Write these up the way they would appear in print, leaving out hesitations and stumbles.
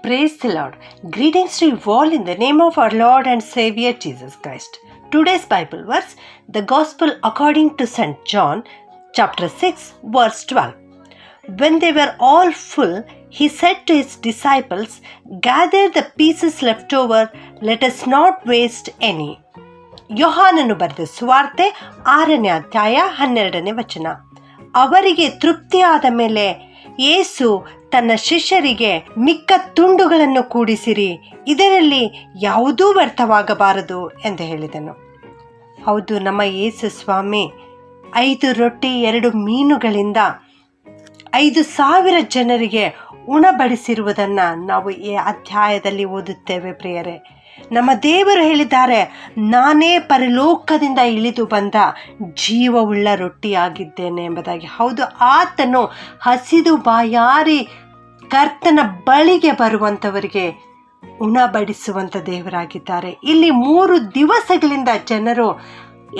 Praise the Lord. Greetings to you all in the name of our Lord and Savior Jesus Christ. Today's Bible verse, the Gospel according to St. John, chapter 6, verse 12. When they were all full, he said to his disciples, "Gather the pieces left over, let us not waste any." ಯೋಹಾನನು ಬರೆದ ಸುವಾರ್ತೆ 6ನೇ ಅಧ್ಯಾಯ 12ನೇ ವಚನ. ಅವರಿಗೆ ತೃಪ್ತಿಯಾದ ಮೇಲೆ ಯೇಸು ತನ್ನ ಶಿಷ್ಯರಿಗೆ ಮಿಕ್ಕ ತುಂಡುಗಳನ್ನು ಕೂಡಿಸಿರಿ, ಇದರಲ್ಲಿ ಯಾವುದೂ ವ್ಯರ್ಥವಾಗಬಾರದು ಎಂದು ಹೇಳಿದನು. ಹೌದು, ನಮ್ಮ ಯೇಸು ಸ್ವಾಮಿ 5 ರೊಟ್ಟಿ 2 ಮೀನುಗಳಿಂದ 5,000 ಜನರಿಗೆ ಉಣಬಡಿಸಿರುವುದನ್ನು ನಾವು ಈ ಅಧ್ಯಾಯದಲ್ಲಿ ಓದುತ್ತೇವೆ ಪ್ರಿಯರೇ. ನಮ್ಮ ದೇವರು ಹೇಳಿದ್ದಾರೆ, ನಾನೇ ಪರಲೋಕದಿಂದ ಇಳಿದು ಬಂದ ಜೀವವುಳ್ಳ ರೊಟ್ಟಿಯಾಗಿದ್ದೇನೆ ಎಂಬುದಾಗಿ. ಹೌದು, ಆತನು ಹಸಿದು ಬಾಯಾರಿ ಕರ್ತನ ಬಳಿಗೆ ಬರುವಂಥವರಿಗೆ ಉಣಬಡಿಸುವಂಥ ದೇವರಾಗಿದ್ದಾರೆ. ಇಲ್ಲಿ 3 ದಿವಸಗಳಿಂದ ಜನರು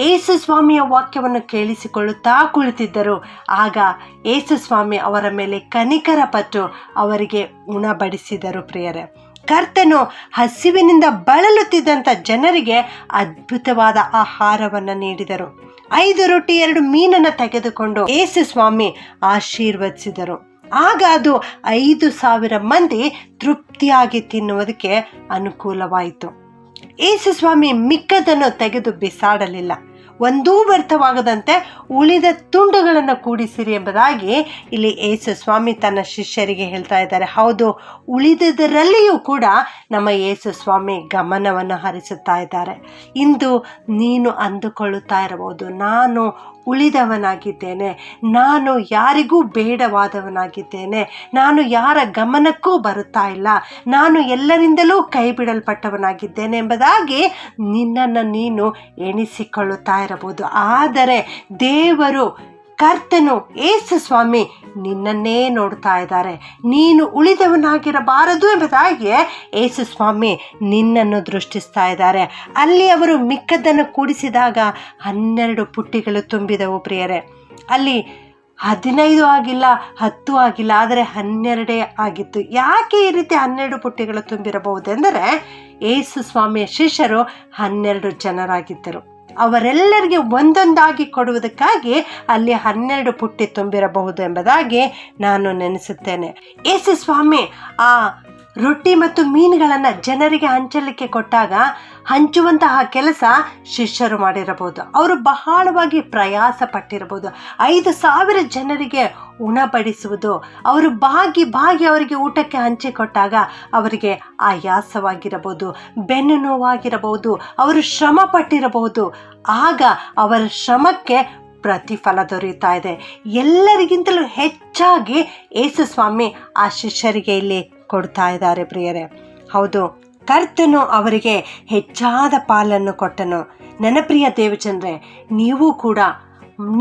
ಯೇಸು ಸ್ವಾಮಿಯ ವಾಕ್ಯವನ್ನು ಕೇಳಿಸಿಕೊಳ್ಳುತ್ತಾ ಕುಳಿತಿದ್ದರು. ಆಗ ಯೇಸು ಸ್ವಾಮಿ ಅವರ ಮೇಲೆ ಕನಿಕರ ಪಟ್ಟು ಅವರಿಗೆ ಉಣಬಡಿಸಿದರು ಪ್ರಿಯರೇ. ಕರ್ತನು ಹಸಿವಿನಿಂದ ಬಳಲುತ್ತಿದ್ದಂಥ ಜನರಿಗೆ ಅದ್ಭುತವಾದ ಆಹಾರವನ್ನು ನೀಡಿದರು. 5 ರೊಟ್ಟಿ 2 ಮೀನನ್ನು ತೆಗೆದುಕೊಂಡು ಯೇಸು ಸ್ವಾಮಿ ಆಶೀರ್ವದಿಸಿದರು. ಆಗ ಅದು 5,000 ಮಂದಿ ತೃಪ್ತಿಯಾಗಿ ತಿನ್ನುವುದಕ್ಕೆ ಅನುಕೂಲವಾಯಿತು. ಯೇಸು ಸ್ವಾಮಿ ಮಿಕ್ಕದನ್ನು ತೆಗೆದು ಬಿಸಾಡಲಿಲ್ಲ. ಒಂದೂ ವ್ಯರ್ಥವಾಗದಂತೆ ಉಳಿದ ತುಂಡುಗಳನ್ನು ಕೂಡಿಸಿರಿ ಎಂಬುದಾಗಿ ಇಲ್ಲಿ ಯೇಸು ಸ್ವಾಮಿ ತನ್ನ ಶಿಷ್ಯರಿಗೆ ಹೇಳ್ತಾ ಇದ್ದಾರೆ. ಹೌದು, ಉಳಿದದರಲ್ಲಿಯೂ ಕೂಡ ನಮ್ಮ ಯೇಸು ಸ್ವಾಮಿ ಗಮನವನ್ನು ಹರಿಸುತ್ತಾ ಇದ್ದಾರೆ. ಇಂದು ನೀನು ಅಂದುಕೊಳ್ಳುತ್ತಾ ಇರಬಹುದು, ನಾನು ಉಳಿದವನಾಗಿದ್ದೇನೆ, ನಾನು ಯಾರಿಗೂ ಬೇಡವಾದವನಾಗಿದ್ದೇನೆ, ನಾನು ಯಾರ ಗಮನಕ್ಕೂ ಬರುತ್ತಾ ಇಲ್ಲ, ನಾನು ಎಲ್ಲರಿಂದಲೂ ಕೈ ಬಿಡಲ್ಪಟ್ಟವನಾಗಿದ್ದೇನೆ ಎಂಬುದಾಗಿ ನಿನ್ನನ್ನು ನೀನು ಎಣಿಸಿಕೊಳ್ಳುತ್ತಾ ಇರಬಹುದು. ಆದರೆ ದೇವರು, ಕರ್ತನು, ಯೇಸು ಸ್ವಾಮಿ ನಿನ್ನನ್ನೇ ನೋಡ್ತಾ ಇದ್ದಾರೆ. ನೀನು ಉಳಿದವನಾಗಿರಬಾರದು ಎಂಬುದಾಗಿ ಯೇಸು ಸ್ವಾಮಿ ನಿನ್ನನ್ನು ದೃಷ್ಟಿಸ್ತಾ ಇದ್ದಾರೆ. ಅಲ್ಲಿ ಅವರು ಮಿಕ್ಕದ್ದನ್ನು ಕೂಡಿಸಿದಾಗ 12 ಪುಟ್ಟಿಗಳು ತುಂಬಿದವು ಪ್ರಿಯರೇ. ಅಲ್ಲಿ 15 ಆಗಿಲ್ಲ, 10 ಆಗಿಲ್ಲ, ಆದರೆ 12 ಆಗಿತ್ತು. ಯಾಕೆ ಈ ರೀತಿ 12 ಪುಟ್ಟಿಗಳು ತುಂಬಿರಬಹುದೆಂದರೆ ಯೇಸು ಸ್ವಾಮಿಯ ಶಿಷ್ಯರು 12 ಜನರಾಗಿದ್ದರು. ಅವರೆಲ್ಲರಿಗೆ ಒಂದೊಂದಾಗಿ ಕೊಡುವುದಕ್ಕಾಗಿ ಅಲ್ಲಿ 12 ಪುಟ್ಟಿ ತುಂಬಿರಬಹುದು ಎಂಬುದಾಗಿ ನಾನು ನೆನೆಸುತ್ತೇನೆ. ಯೇಸು ಸ್ವಾಮಿ ಆ ರೊಟ್ಟಿ ಮತ್ತು ಮೀನುಗಳನ್ನು ಜನರಿಗೆ ಹಂಚಲಿಕ್ಕೆ ಕೊಟ್ಟಾಗ ಹಂಚುವಂತಹ ಕೆಲಸ ಶಿಷ್ಯರು ಮಾಡಿರಬಹುದು. ಅವರು ಬಹಳವಾಗಿ ಪ್ರಯಾಸ ಪಟ್ಟಿರಬಹುದು. 5,000 ಜನರಿಗೆ ಉಣಬಡಿಸುವುದು, ಅವರು ಬಾಗಿ ಅವರಿಗೆ ಊಟಕ್ಕೆ ಹಂಚಿಕೊಟ್ಟಾಗ ಅವರಿಗೆ ಆಯಾಸವಾಗಿರಬಹುದು, ಬೆನ್ನು ನೋವಾಗಿರಬಹುದು, ಅವರು ಶ್ರಮ ಪಟ್ಟಿರಬಹುದು. ಆಗ ಅವರ ಶ್ರಮಕ್ಕೆ ಪ್ರತಿಫಲ ದೊರೆಯುತ್ತಾ ಇದೆ. ಎಲ್ಲರಿಗಿಂತಲೂ ಹೆಚ್ಚಾಗಿ ಯೇಸು ಸ್ವಾಮಿ ಆ ಶಿಷ್ಯರಿಗೆ ಇಲ್ಲಿ ಕೊಡ್ತಾ ಇದ್ದಾರೆ ಪ್ರಿಯರೇ. ಹೌದು, ಕರ್ತನು ಅವರಿಗೆ ಹೆಚ್ಚಾದ ಪಾಲನ್ನು ಕೊಟ್ಟನು. ನನ್ನ ಪ್ರಿಯ ದೇವಜನರೇ,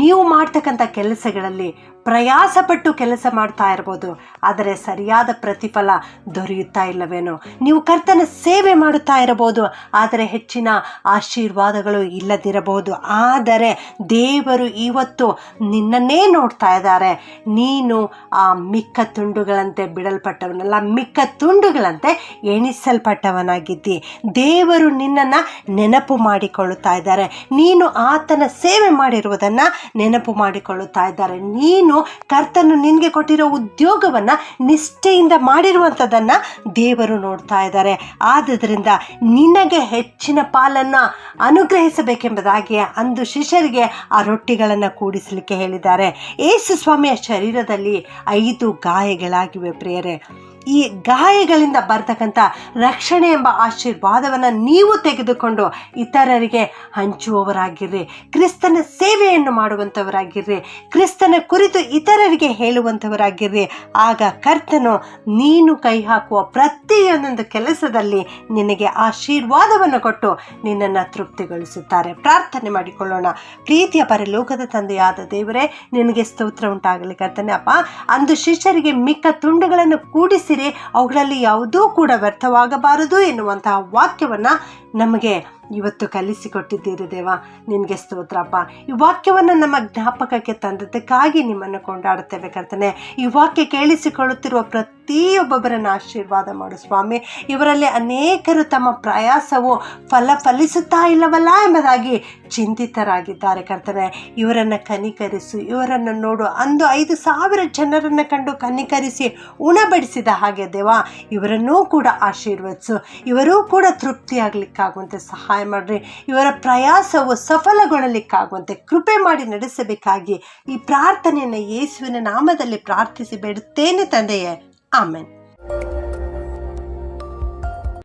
ನೀವು ಮಾಡ್ತಕ್ಕಂಥ ಕೆಲಸಗಳಲ್ಲಿ ಪ್ರಯಾಸಪಟ್ಟು ಕೆಲಸ ಮಾಡ್ತಾ ಇರ್ಬೋದು, ಆದರೆ ಸರಿಯಾದ ಪ್ರತಿಫಲ ದೊರೆಯುತ್ತಾ ಇಲ್ಲವೇನೋ. ನೀವು ಕರ್ತನ ಸೇವೆ ಮಾಡುತ್ತಾ ಇರಬಹುದು, ಆದರೆ ಹೆಚ್ಚಿನ ಆಶೀರ್ವಾದಗಳು ಇಲ್ಲದಿರಬಹುದು. ಆದರೆ ದೇವರು ಇವತ್ತು ನಿನ್ನನ್ನೇ ನೋಡ್ತಾ ಇದ್ದಾರೆ. ನೀನು ಆ ಮಿಕ್ಕ ತುಂಡುಗಳಂತೆ ಬಿಡಲ್ಪಟ್ಟವನಲ್ಲ, ಮಿಕ್ಕ ತುಂಡುಗಳಂತೆ ಎಣಿಸಲ್ಪಟ್ಟವನಾಗಿದ್ದಿ. ದೇವರು ನಿನ್ನನ್ನು ನೆನಪು ಮಾಡಿಕೊಳ್ಳುತ್ತಾ ಇದ್ದಾರೆ. ನೀನು ಆತನ ಸೇವೆ ಮಾಡಿರುವುದನ್ನು ನೆನಪು ಮಾಡಿಕೊಳ್ಳುತ್ತಾ ಇದ್ದಾರೆ. ನೀನು ಕರ್ತನು ನಿನಗೆ ಕೊಟ್ಟಿರೋ ಉದ್ಯೋಗವನ್ನು ನಿಷ್ಠೆಯಿಂದ ಮಾಡಿರುವಂಥದ್ದನ್ನು ದೇವರು ನೋಡ್ತಾ ಇದ್ದಾರೆ. ಆದುದರಿಂದ ನಿನಗೆ ಹೆಚ್ಚಿನ ಪಾಲನ್ನು ಅನುಗ್ರಹಿಸಬೇಕೆಂಬುದಾಗಿ ಅಂದು ಶಿಷ್ಯರಿಗೆ ಆ ರೊಟ್ಟಿಗಳನ್ನು ಕೂಡಿಸಲಿಕ್ಕೆ ಹೇಳಿದ್ದಾರೆ. ಯೇಸು ಸ್ವಾಮಿಯ ಶರೀರದಲ್ಲಿ 5 ಗಾಯಗಳಾಗಿವೆ ಪ್ರಿಯರೇ. ಈ ಗಾಯಗಳಿಂದ ಬರ್ತಕ್ಕಂಥ ರಕ್ಷಣೆ ಎಂಬ ಆಶೀರ್ವಾದವನ್ನು ನೀವು ತೆಗೆದುಕೊಂಡು ಇತರರಿಗೆ ಹಂಚುವವರಾಗಿರ್ರಿ. ಕ್ರಿಸ್ತನ ಸೇವೆಯನ್ನು ಮಾಡುವಂಥವರಾಗಿರ್ರಿ. ಕ್ರಿಸ್ತನ ಕುರಿತು ಇತರರಿಗೆ ಹೇಳುವಂಥವರಾಗಿರ್ರಿ. ಆಗ ಕರ್ತನು ನೀನು ಕೈ ಹಾಕುವ ಪ್ರತಿಯೊಂದೊಂದು ಕೆಲಸದಲ್ಲಿ ನಿನಗೆ ಆಶೀರ್ವಾದವನ್ನು ಕೊಟ್ಟು ನಿನ್ನನ್ನು ತೃಪ್ತಿಗೊಳಿಸುತ್ತಾರೆ. ಪ್ರಾರ್ಥನೆ ಮಾಡಿಕೊಳ್ಳೋಣ. ಪ್ರೀತಿಯ ಪರಲೋಕದ ತಂದೆಯಾದ ದೇವರೇ, ನಿನಗೆ ಸ್ತೋತ್ರ ಉಂಟಾಗಲಿ ಕರ್ತನೆ. ಅಪ್ಪ, ಅಂದು ಶಿಷ್ಯರಿಗೆ ಮಿಕ್ಕ ತುಂಡುಗಳನ್ನು ಕೂಡಿಸಿ ಅವುಗಳಲ್ಲಿ ಯಾವುದೂ ಕೂಡ ವ್ಯರ್ಥವಾಗಬಾರದು ಎನ್ನುವಂತಹ ವಾಕ್ಯವನ್ನು ನಮಗೆ ಇವತ್ತು ಕಲಿಸಿಕೊಟ್ಟಿದ್ದೀರಿ ದೇವ, ನಿನಗೆ ಸ್ತೋತ್ರಪ್ಪ. ಈ ವಾಕ್ಯವನ್ನು ನಮ್ಮ ಜ್ಞಾಪಕಕ್ಕೆ ತಂದದ್ದಕ್ಕಾಗಿ ನಿಮ್ಮನ್ನು ಕೊಂಡಾಡುತ್ತೇವೆ ಕರ್ತನೆ. ಈ ವಾಕ್ಯ ಕೇಳಿಸಿಕೊಳ್ಳುತ್ತಿರುವ ಪ್ರತಿಯೊಬ್ಬೊಬ್ಬರನ್ನು ಆಶೀರ್ವಾದ ಮಾಡು ಸ್ವಾಮಿ. ಇವರಲ್ಲಿ ಅನೇಕರು ತಮ್ಮ ಪ್ರಯಾಸವು ಫಲಿಸುತ್ತಾ ಇಲ್ಲವಲ್ಲ ಎಂಬುದಾಗಿ ಚಿಂತಿತರಾಗಿದ್ದಾರೆ ಕರ್ತನೆ. ಇವರನ್ನು ಕನಿಕರಿಸು, ಇವರನ್ನು ನೋಡು. ಅಂದು 5,000 ಜನರನ್ನು ಕಂಡು ಕನಿಕರಿಸಿ ಉಣಬಡಿಸಿದ ಹಾಗೆ ದೇವ, ಇವರನ್ನೂ ಕೂಡ ಆಶೀರ್ವದಿಸು. ಇವರೂ ಕೂಡ ತೃಪ್ತಿಯಾಗಲಿಕ್ಕಾಗುವಂತೆ ಸಹಾಯ ಮಾಡ್ರಿ. ಇವರ ಪ್ರಯಾಸವು ಸಫಲಗೊಳ್ಳಲಿಕ್ಕಾಗುವಂತೆ ಕೃಪೆ ಮಾಡಿ ನಡೆಸಬೇಕಾಗಿ ಈ ಪ್ರಾರ್ಥನೆಯನ್ನು ಯೇಸುವಿನ ನಾಮದಲ್ಲಿ ಪ್ರಾರ್ಥಿಸಿ ಬೇಡುತ್ತೇನೆ ತಂದೆಯೇ. ಆಮೆನ್.